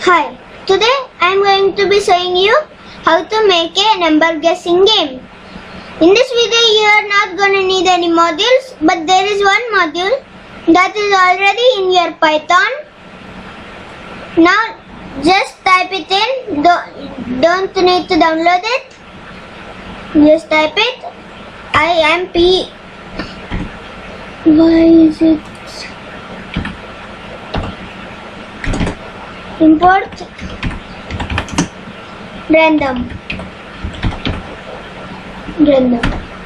Hi, today I am going to be showing you how to make a number guessing game. In this video you are not going to need any modules, but there is one module that is already in your Python. Now just type it in, don't need to download it. Just type it, IMP. Why is it? Import random.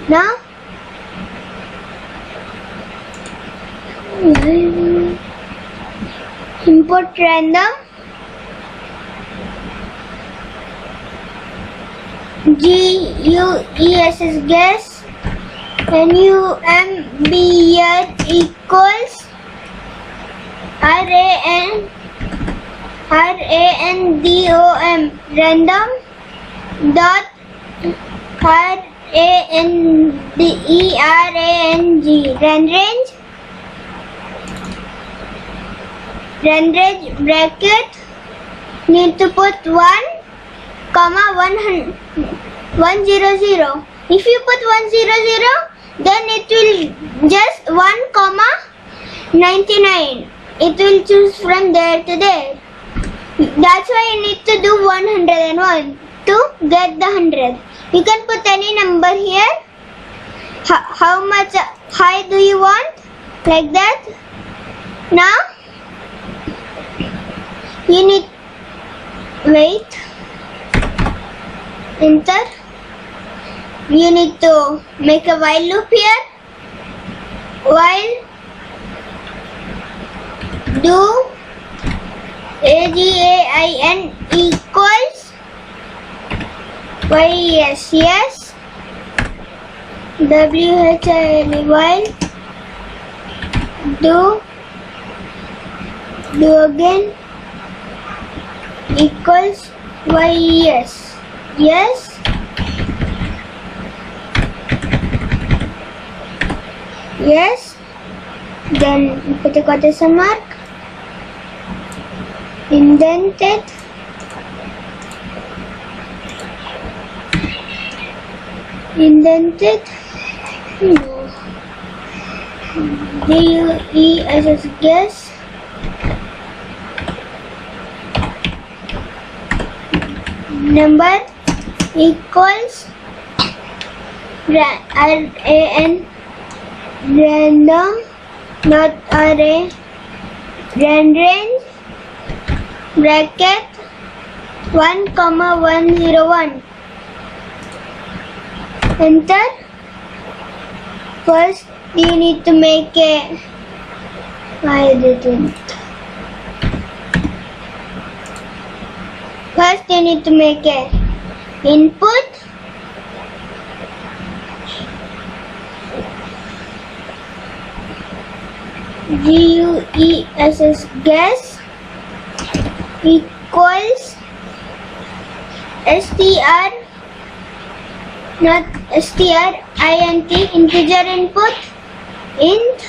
Now import random. GUESS guess NUMBR equals RANDOM random dot range bracket need to put 1, 100. If you put 100, then it will just 1, 99. It will choose from there to there. That's why you need to do 101 to get the 100. You can put any number here. How much high do you want? Like that. Now you need wait. Enter. You need to make a while loop here. While do AGAIN equals yes WHIL while do again equals yes then put a quotation mark, indent it, GUESS guess number equals RAN random not array range bracket 1, 101. Enter. First you need to make a First you need to make a input. GUESS guess equals str not int integer input int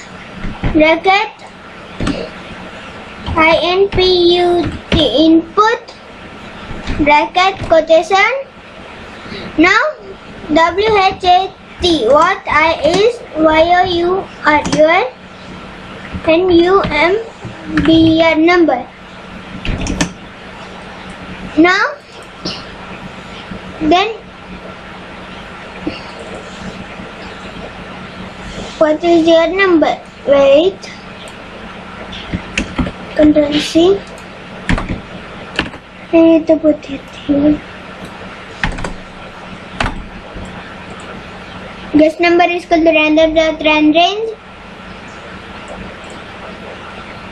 bracket input input bracket quotation. Now WHAT what I is YOUR your NUMBR number. Now then what is your number? Wait, Control C. I need to put it here. Guess number is called random.range.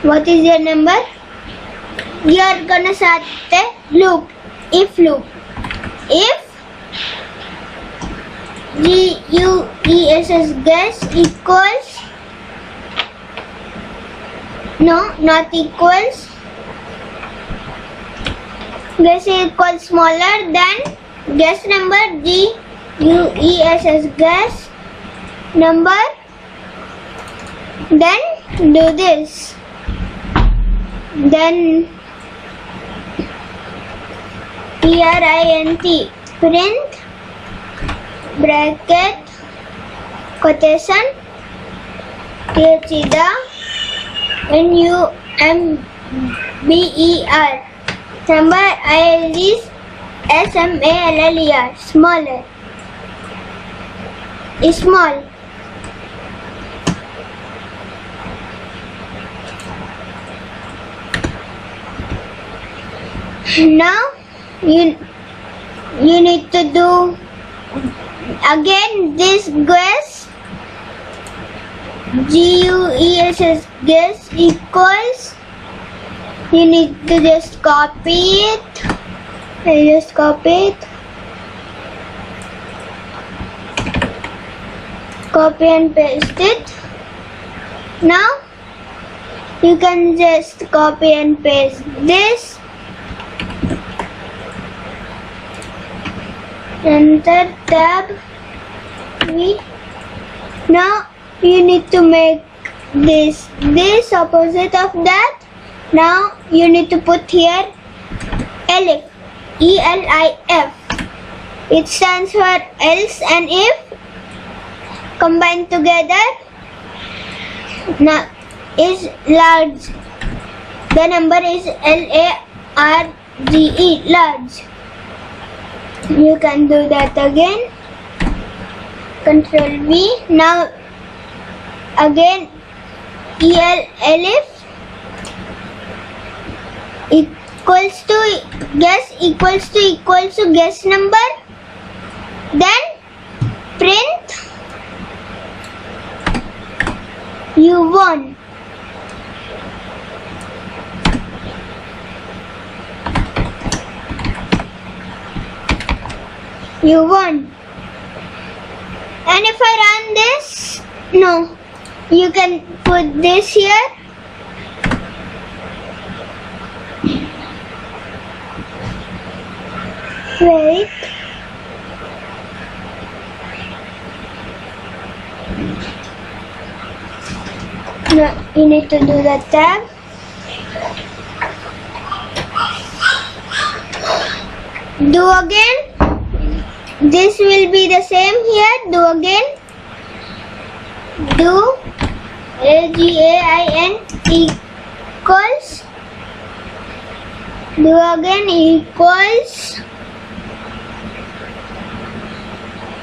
What is your number? You are gonna start a loop, if loop. If GUESS guess equals not equals guess equals smaller than guess number GUESS guess number, then do this. Then print print bracket quotation theta number number is smaller smaller small. Now you need to do again this guess guess equals, you need to just copy it. Copy and paste it. Now you can just copy and paste this. Enter tab V. Now you need to make this opposite of that. Now you need to put here elif, ELIF. It stands for else and if combined together. Now is large. The number is LARGE, large. You can do that again. Control V. Now again elif equals to guess number. Then print you won. You won. And if I run this, no, you can put this here. Wait. No, you need to do the tab. Do again. This will be the same here. Do again. Do AGAIN equals. Do again equals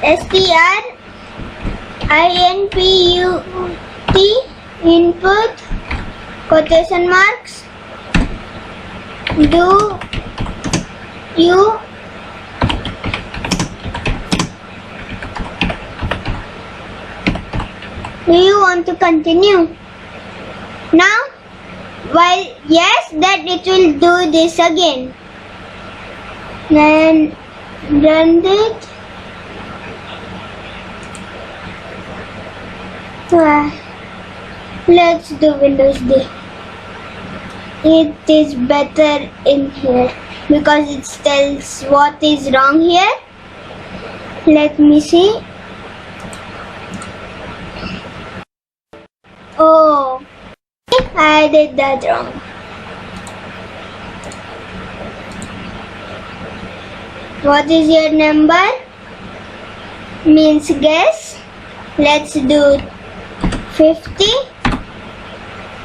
STRINPUT input quotation marks. Do you want to continue? Now, while yes, that it will do this again. Then run it. Let's do Windows D. It is better in here because it tells what is wrong here. Let me see. Oh, I did that wrong. What is your number? Means guess. Let's do 50.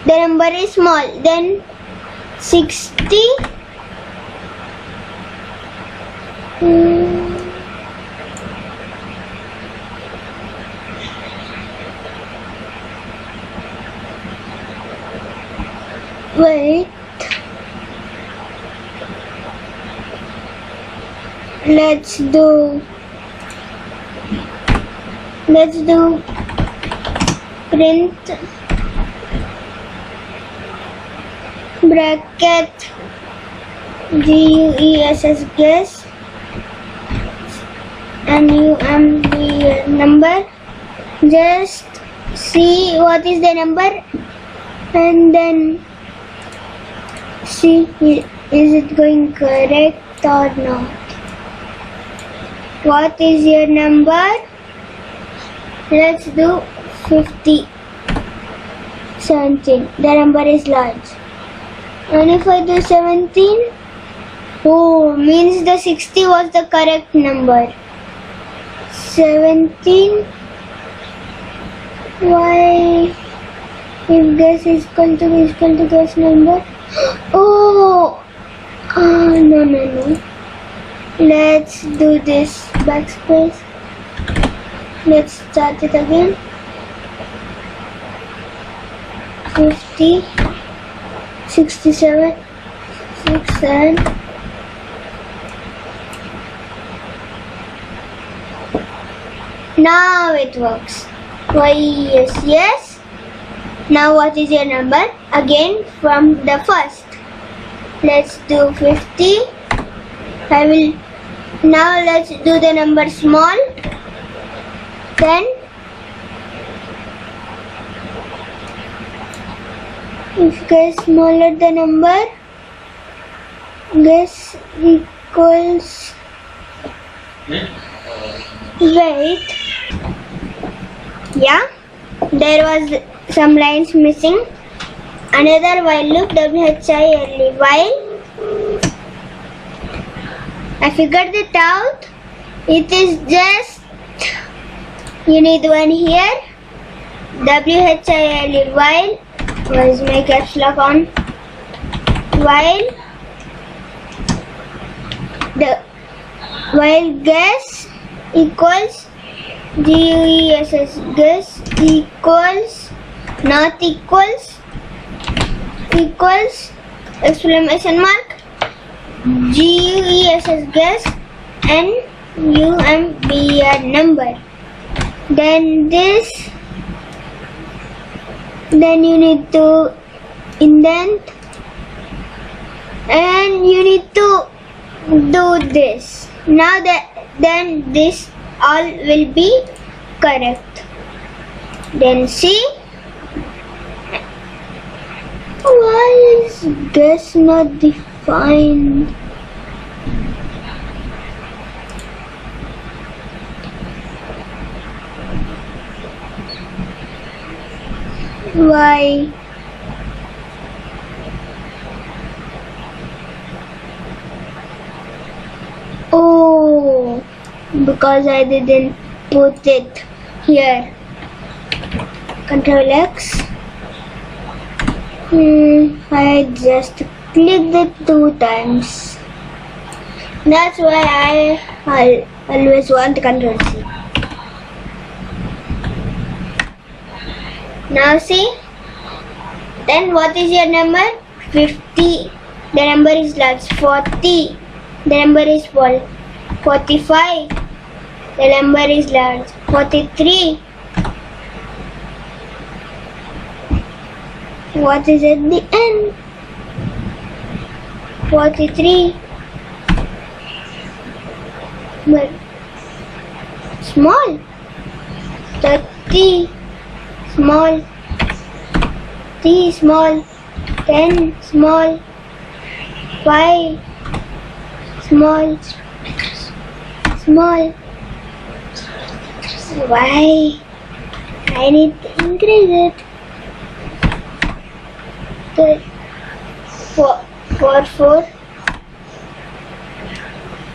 The number is small. Then 60. Wait. Let's do print bracket GUESS guess and the number. Just see what is the number and then see is it going correct or not. What is your number? Let's do 50. 17. The number is large. And if I do 17, Oh, means the 60 was the correct number. 17. Why? If guess is equal to guess number. Oh, no. Let's do this backspace. Let's start it again. 50, 67, 6 and now it works. Why, yes. Now what is your number? Again from the first. Let's do 50. Now let's do the number small. 10. If guess smaller the number, guess equals. Wait. Yeah, there was some lines missing. Another while loop, while. I figured it out. It is just, you need one here. while. Where's my caps lock on? While guess equals guess equals not equals exclamation mark guess and number. Then you need to indent and you need to do this. Then this all will be correct. Then see, why is guess not defined? Why? Oh, because I didn't put it here. Control X. I just clicked it 2 times. That's why I always want Control C. Now see, then what is your number? 50. The number is large. 40. The number is small. 45. The number is large. 43. What is at the end? 43. But small. 30. Small. T small. 10 small. 5 small. Small. Why? I need to increase it.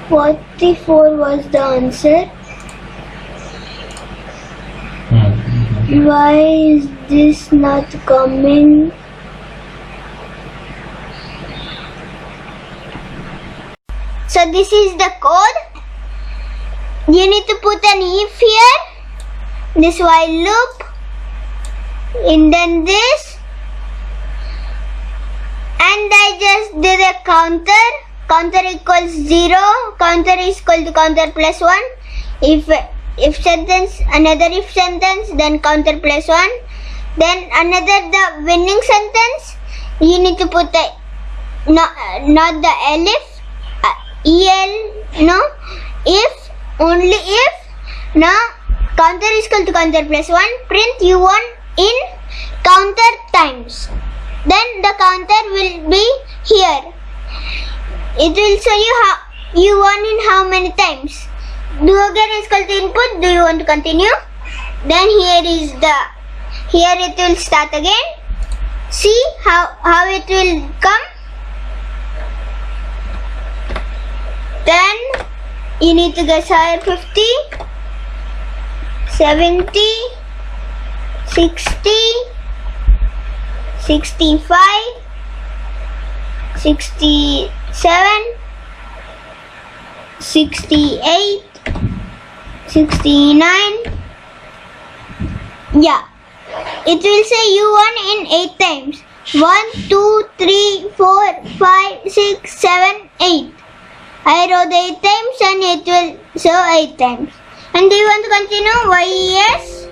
44 was the answer. Why is this not coming? So this is the code. You need to put an if here. This while loop. And then this. And I just did a counter. Counter equals 0. Counter is equal to counter plus 1. If sentence, another if sentence, then counter plus 1. Then another the winning sentence. You need to put the not the elif, el, no, if, only if. Now counter is equal to counter plus 1. Print you won in counter times. Then the counter will be here. It will show you how you won in how many times. Do again is equal to input. Do you want to continue? Then here it will start again. See how it will come. Then you need to guess higher. 50, 70, 60, 65, 67, 68, 69. Yeah, it will say you won in 8 times. 1, 2, 3, 4, 5, 6, 7, 8. I wrote 8 times and it will show 8 times. And do you want to continue? Why yes?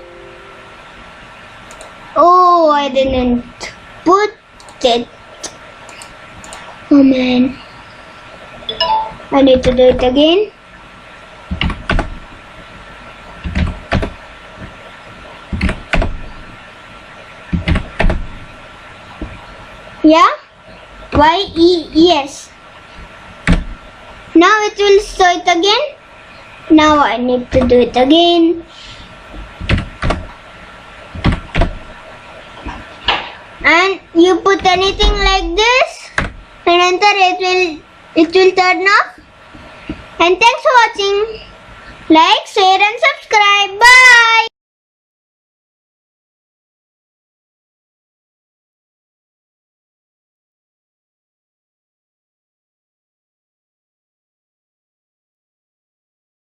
Oh, I didn't put it. Oh man. I need to do it again. Yeah? Y-E-S. Now it will show it again. Now I need to do it again. And you put anything like this and enter, it will turn off. And thanks for watching. Like, share and subscribe. Bye.